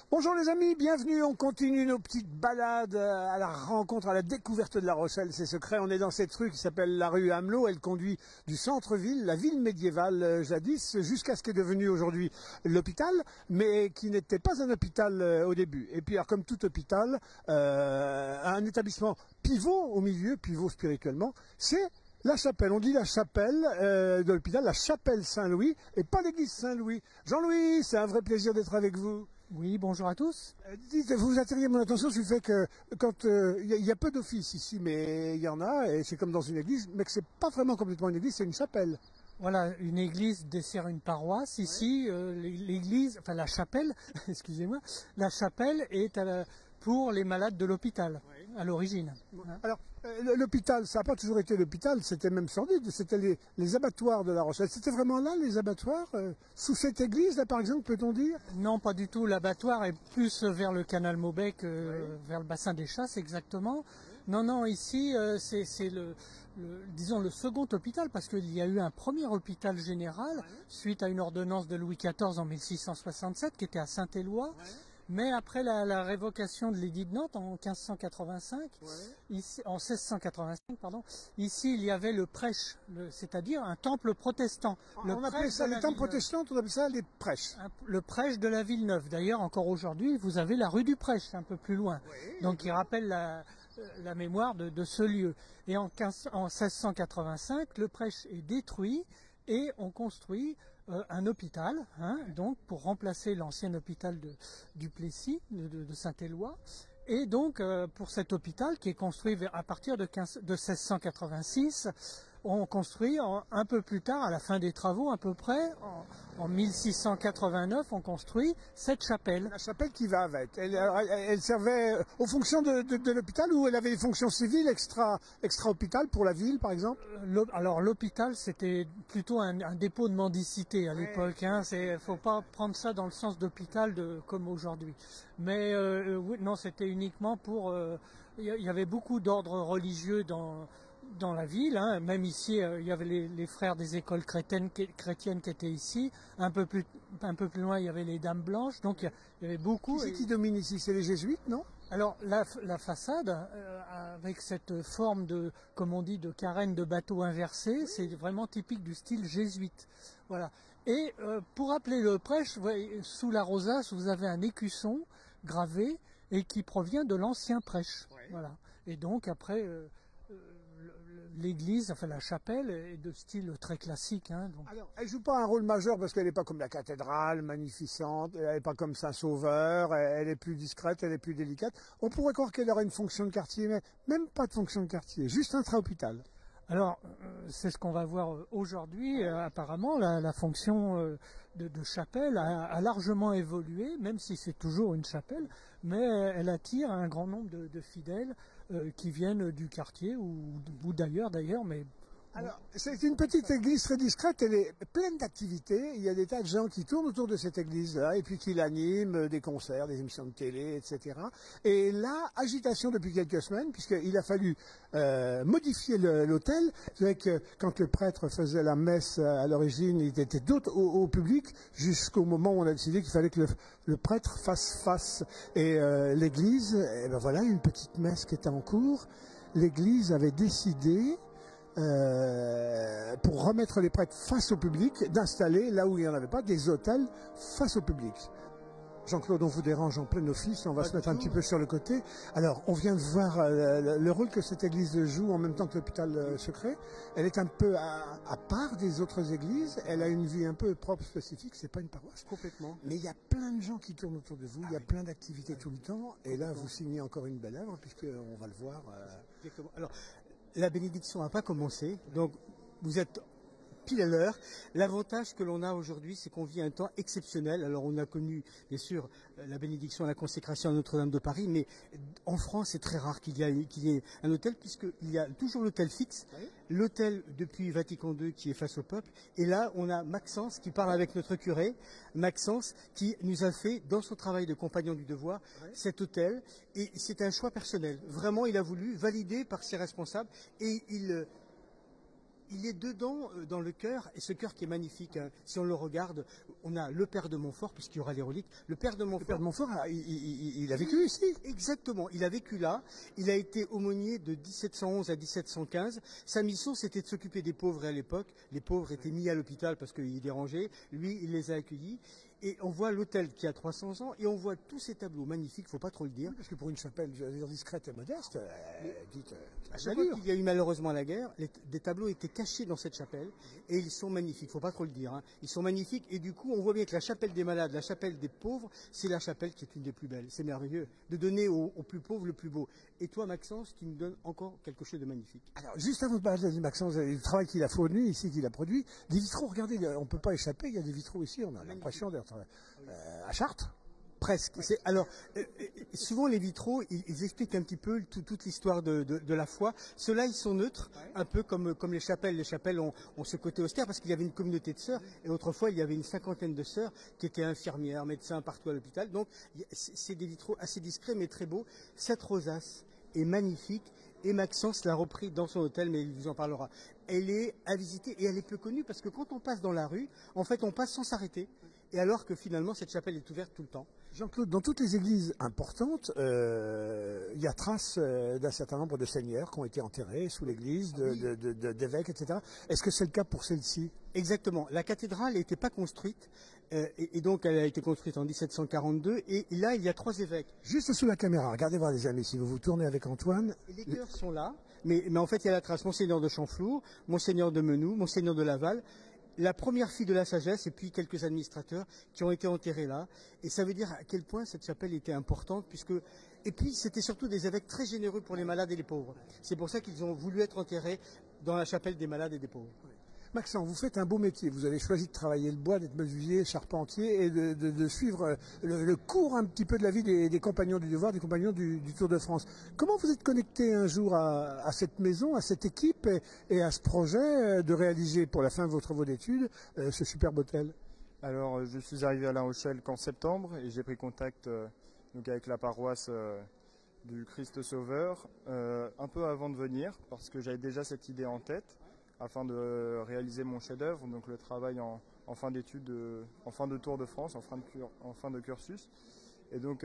Bonjour les amis, bienvenue, on continue nos petites balades à la rencontre, à la découverte de La Rochelle, ses secrets. On est dans cette rue qui s'appelle la rue Amelot, elle conduit du centre-ville, la ville médiévale jadis, jusqu'à ce qu'est devenu aujourd'hui l'hôpital, mais qui n'était pas un hôpital au début. Et puis alors, comme tout hôpital, un établissement pivot au milieu, pivot spirituellement, c'est la chapelle. On dit la chapelle de l'hôpital, la chapelle Saint-Louis, et pas l'église Saint-Louis. Jean-Louis, c'est un vrai plaisir d'être avec vous. Oui, bonjour à tous. Dites, vous attirez mon attention sur le fait que quand il y a peu d'offices ici, mais il y en a, et c'est comme dans une église, mais que c'est pas vraiment complètement une église, c'est une chapelle. Voilà, une église dessert une paroisse. Ici, l'église, enfin la chapelle, excusez-moi, la chapelle est pour les malades de l'hôpital, à l'origine. Alors, l'hôpital, ça n'a pas toujours été l'hôpital, c'était même sordide, c'était les abattoirs de La Rochelle. C'était vraiment là, les abattoirs, sous cette église, là, par exemple, peut-on dire? Non, pas du tout. L'abattoir est plus vers le canal Maubec, vers le bassin des Chasses, exactement. Non, non, ici, c'est disons le second hôpital, parce qu'il y a eu un premier hôpital général, suite à une ordonnance de Louis XIV en 1667, qui était à Saint-Éloi. Mais après la révocation de l'édit de Nantes en 1585, ici, en 1685, pardon, ici il y avait le prêche, c'est-à-dire un temple protestant. On appelait ça les temples protestants, on appelait ça les prêches. Le prêche de la Villeneuve. D'ailleurs, encore aujourd'hui, vous avez la rue du Prêche, un peu plus loin. Donc il rappelle la mémoire de ce lieu. Et en 1685, le prêche est détruit et on construit un hôpital, donc pour remplacer l'ancien hôpital du Plessis, de Saint-Éloi. Et donc pour cet hôpital qui est construit à partir de 1686, on construit un peu plus tard, à la fin des travaux à peu près, en 1689, on construit cette chapelle. La chapelle qui va avec. Elle servait aux fonctions de l'hôpital, ou elle avait des fonctions civiles extra-hôpital pour la ville, par exemple? Alors l'hôpital, c'était plutôt un dépôt de mendicité à l'époque. Faut pas prendre ça dans le sens d'hôpital comme aujourd'hui. Mais oui, non, c'était uniquement pour... Il y avait beaucoup d'ordres religieux dans la ville, même ici il y avait les frères des écoles chrétiennes qui étaient ici, un peu plus loin il y avait les dames blanches, donc il y avait beaucoup. Qui domine ici? C'est les jésuites, non? Alors la façade avec cette forme de, comme on dit, de carène de bateau inversé, c'est vraiment typique du style jésuite. Voilà. Et pour appeler le prêche, sous la rosace vous avez un écusson gravé et qui provient de l'ancien prêche. Voilà. Et donc après l'église, enfin la chapelle, est de style très classique. Donc. Alors, elle joue pas un rôle majeur parce qu'elle n'est pas comme la cathédrale, magnificente, elle n'est pas comme Saint-Sauveur, elle est plus discrète, elle est plus délicate. On pourrait croire qu'elle aurait une fonction de quartier, mais même pas de fonction de quartier, juste intra-hôpital. Alors, c'est ce qu'on va voir aujourd'hui. Apparemment, la fonction de chapelle a largement évolué, même si c'est toujours une chapelle, mais elle attire un grand nombre de fidèles qui viennent du quartier ou d'ailleurs, mais... Alors, c'est une petite église très discrète, elle est pleine d'activités, il y a des tas de gens qui tournent autour de cette église-là, et puis qui l'animent, des concerts, des émissions de télé, etc. Et là, agitation depuis quelques semaines, puisqu'il a fallu modifier l'hôtel. Vous savez que quand le prêtre faisait la messe à l'origine, il était au public, jusqu'au moment où on a décidé qu'il fallait que le prêtre fasse face. Et l'église, et ben voilà, une petite messe qui était en cours. L'église avait décidé, pour remettre les prêtres face au public, d'installer, là où il n'y en avait pas, des autels face au public. Jean-Claude, on vous dérange en plein office, on va se mettre un petit peu sur le côté. Alors, on vient de voir le rôle que cette église joue en même temps que l'hôpital secret. Elle est un peu à part des autres églises, elle a une vie un peu propre, spécifique, c'est pas une paroisse. Complètement. Mais il y a plein de gens qui tournent autour de vous, il y a plein d'activités tout le temps, et là, vous signez encore une belle œuvre, puisqu'on va le voir. Exactement. Alors, la bénédiction n'a pas commencé, donc vous êtes pile à l'heure. L'avantage que l'on a aujourd'hui, c'est qu'on vit un temps exceptionnel. Alors on a connu, bien sûr, la bénédiction et la consécration à Notre-Dame de Paris, mais en France, c'est très rare qu'il y ait un hôtel, puisqu'il y a toujours l'hôtel fixe, l'hôtel depuis Vatican II qui est face au peuple, et là, on a Maxence qui parle avec notre curé, Maxence qui nous a fait, dans son travail de compagnon du devoir, cet hôtel, et c'est un choix personnel. Vraiment, il a voulu valider par ses responsables, et Il est dedans, dans le chœur, et ce chœur qui est magnifique. Hein. Si on le regarde, on a le père de Montfort, puisqu'il y aura les reliques. Le père de Montfort, il a vécu ici. Exactement, il a vécu là. Il a été aumônier de 1711 à 1715. Sa mission, c'était de s'occuper des pauvres à l'époque. Les pauvres étaient mis à l'hôpital parce qu'ils dérangeaient. Lui, il les a accueillis. Et on voit l'hôtel qui a 300 ans, et on voit tous ces tableaux magnifiques, faut pas trop le dire. Parce que pour une chapelle, je veux dire, discrète et modeste, dites, à chaque fois qu'il y a eu malheureusement la guerre, des tableaux étaient cachés dans cette chapelle, et ils sont magnifiques, faut pas trop le dire. Hein. Ils sont magnifiques, et du coup, on voit bien que la chapelle des malades, la chapelle des pauvres, c'est la chapelle qui est une des plus belles. C'est merveilleux de donner aux plus pauvres le plus beau. Et toi, Maxence, tu nous donnes encore quelque chose de magnifique. Alors, juste avant de parler de Maxence, le travail qu'il a fourni ici, qu'il a produit, des vitraux, regardez, on peut pas échapper, il y a des vitraux ici, on a l'impression d'être à Chartres. Presque. Alors, souvent les vitraux, ils expliquent un petit peu toute l'histoire de la foi. Ceux-là, ils sont neutres, un peu comme les chapelles. Les chapelles ont ce côté austère parce qu'il y avait une communauté de sœurs. Et autrefois, il y avait une 50aine de sœurs qui étaient infirmières, médecins partout à l'hôpital. Donc, c'est des vitraux assez discrets mais très beaux. Cette rosace est magnifique. Et Maxence l'a repris dans son hôtel, mais il vous en parlera. Elle est à visiter et elle est peu connue parce que quand on passe dans la rue, en fait, on passe sans s'arrêter. Et alors que finalement, cette chapelle est ouverte tout le temps. Jean-Claude, dans toutes les églises importantes, il y a trace d'un certain nombre de seigneurs qui ont été enterrés sous l'église, d'évêques, etc. Est-ce que c'est le cas pour celle-ci? Exactement. La cathédrale n'était pas construite, et donc elle a été construite en 1742, et là, il y a 3 évêques. Juste sous la caméra, regardez voir les amis, si vous vous tournez avec Antoine. Et les chœurs sont là, mais en fait, il y a la trace Monseigneur de Champflour, Monseigneur de Menou, Monseigneur de Laval, la première fille de la sagesse et puis quelques administrateurs qui ont été enterrés là. Et ça veut dire à quel point cette chapelle était importante et puis c'était surtout des évêques très généreux pour les malades et les pauvres. C'est pour ça qu'ils ont voulu être enterrés dans la chapelle des malades et des pauvres. Maxence, vous faites un beau métier. Vous avez choisi de travailler le bois, d'être menuisier, charpentier et de suivre le cours un petit peu de la vie des compagnons du devoir, des compagnons du Tour de France. Comment vous êtes connecté un jour à cette maison, à cette équipe et à ce projet de réaliser pour la fin de vos travaux d'études ce superbe hôtel? Alors, je suis arrivé à La Rochelle qu'en septembre et j'ai pris contact donc avec la paroisse du Christ Sauveur un peu avant de venir parce que j'avais déjà cette idée en tête afin de réaliser mon chef-d'œuvre, donc le travail en fin d'études, en fin de Tour de France, en fin de cursus. Et donc,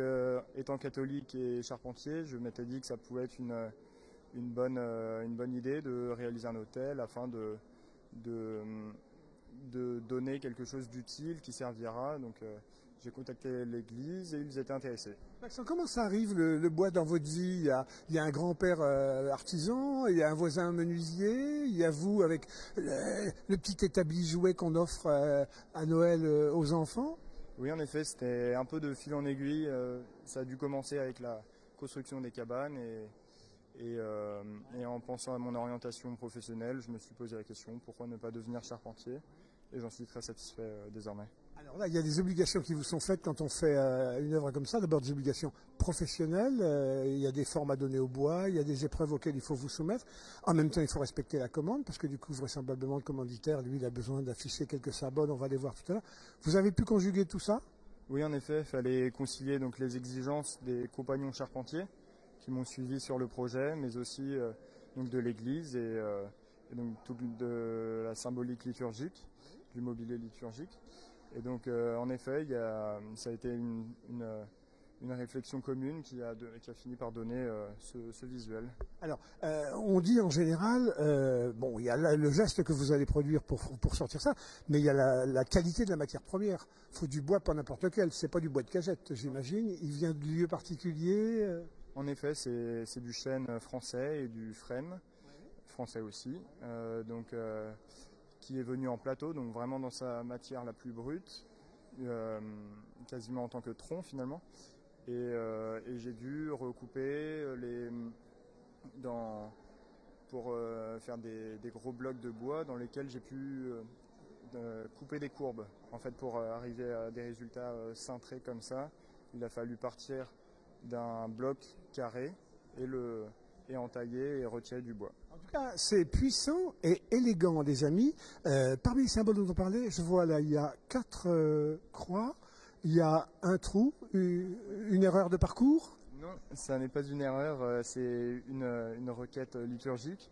étant catholique et charpentier, je m'étais dit que ça pouvait être une bonne idée de réaliser un hôtel afin de donner quelque chose d'utile qui servira. Donc, j'ai contacté l'église et ils étaient intéressés. Maxence, comment ça arrive le bois dans votre vie? Il y a un grand-père artisan, il y a un voisin menuisier, il y a vous avec le petit établi jouet qu'on offre à Noël aux enfants? Oui, en effet, c'était un peu de fil en aiguille. Ça a dû commencer avec la construction des cabanes et en pensant à mon orientation professionnelle, je me suis posé la question pourquoi ne pas devenir charpentier, et j'en suis très satisfait désormais. Alors là, il y a des obligations qui vous sont faites quand on fait une œuvre comme ça. D'abord des obligations professionnelles, il y a des formes à donner au bois, il y a des épreuves auxquelles il faut vous soumettre. En même temps, il faut respecter la commande, parce que du coup, vraisemblablement, le commanditaire, lui, il a besoin d'afficher quelques symboles, on va les voir tout à l'heure. Vous avez pu conjuguer tout ça? Oui, en effet, il fallait concilier donc, les exigences des compagnons charpentiers qui m'ont suivi sur le projet, mais aussi donc, de l'église et donc de la symbolique liturgique, du mobilier liturgique. Et donc, en effet, ça a été une réflexion commune qui a fini par donner ce visuel. Alors, on dit en général, bon, il y a le geste que vous allez produire pour sortir ça, mais il y a la qualité de la matière première. Il faut du bois, pas n'importe lequel. C'est pas du bois de cagette, j'imagine. Il vient de lieux particuliers. En effet, c'est du chêne français et du frêne français aussi. Qui est venu en plateau, donc vraiment dans sa matière la plus brute, quasiment en tant que tronc finalement. Et j'ai dû recouper pour faire des gros blocs de bois dans lesquels j'ai pu couper des courbes. En fait, pour arriver à des résultats cintrés comme ça, il a fallu partir d'un bloc carré et entailler et retirer du bois. En tout cas, c'est puissant et élégant, les amis. Parmi les symboles dont on parlait, je vois là, il y a 4 croix, il y a un trou, une erreur de parcours? Non, ça n'est pas une erreur, c'est une requête liturgique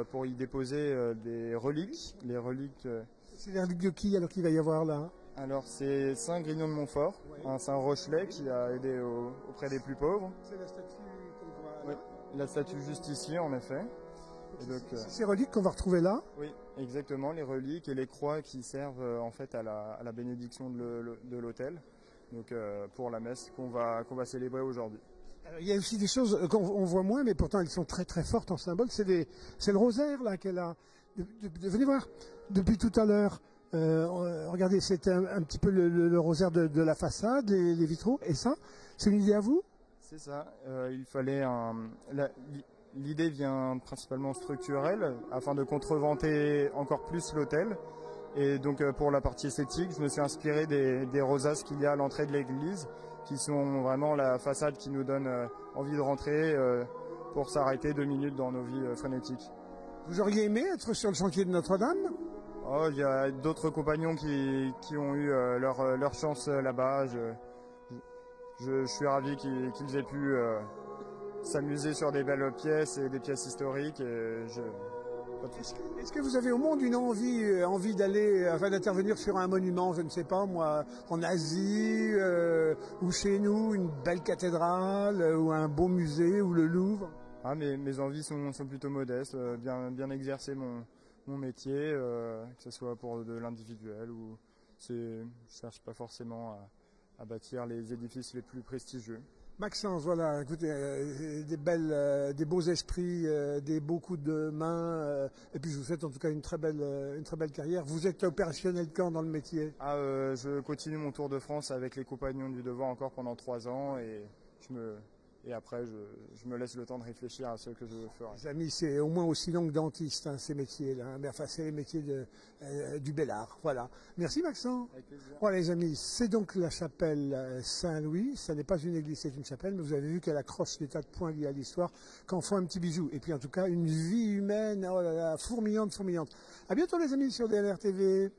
pour y déposer des reliques. Les reliques. C'est les reliques de qui alors qu'il va y avoir là? Alors c'est Saint Grignon de Montfort, un saint Rochelet qui a aidé auprès des plus pauvres. C'est la statue qu'on voit là. Oui, la statue juste ici en effet. Et donc, c'est ces reliques qu'on va retrouver là? Oui, exactement, les reliques et les croix qui servent en fait à la bénédiction de l'autel, donc pour la messe qu'on va célébrer aujourd'hui. Il y a aussi des choses qu'on voit moins, mais pourtant elles sont très très fortes en symbole. C'est le rosaire là qu'elle a. Venez voir, depuis tout à l'heure. Regardez, c'est un petit peu le rosaire de la façade, les vitraux. Et ça, c'est une idée à vous? C'est ça. Il fallait l'idée vient principalement structurelle, afin de contrevanter encore plus l'autel. Et donc pour la partie esthétique, je me suis inspiré des rosaces qu'il y a à l'entrée de l'église, qui sont vraiment la façade qui nous donne envie de rentrer pour s'arrêter 2 minutes dans nos vies frénétiques. Vous auriez aimé être sur le chantier de Notre-Dame? Oh, il y a d'autres compagnons qui ont eu leur chance là-bas. Je suis ravi qu'ils aient pu s'amuser sur des belles pièces et des pièces historiques. Est-ce que vous avez au monde une envie d'aller, enfin d'intervenir sur un monument, je ne sais pas moi, en Asie ou chez nous, une belle cathédrale ou un beau musée ou le Louvre? Ah, mes envies sont plutôt modestes, bien exercer mon métier, que ce soit pour de l'individuel ou je cherche pas forcément à bâtir les édifices les plus prestigieux. Maxence, voilà, écoutez, des beaux esprits, des beaux coups de main, et puis je vous souhaite en tout cas une très belle carrière. Vous êtes opérationnel quand dans le métier? Je continue mon tour de France avec les compagnons du devoir encore pendant 3 ans et après je me laisse le temps de réfléchir à ce que je ferai. Les amis, c'est au moins aussi long que dentiste, hein, ces métiers-là. Mais enfin, c'est les métiers du bel art. Voilà. Merci Maxence. Avec plaisir. Voilà les amis, c'est donc la chapelle Saint-Louis. Ça n'est pas une église, c'est une chapelle, mais vous avez vu qu'elle accroche des tas de points liés à l'histoire, qu'en font un petit bijou. Et puis en tout cas, une vie humaine, oh là là, fourmillante. À bientôt les amis sur DLR TV.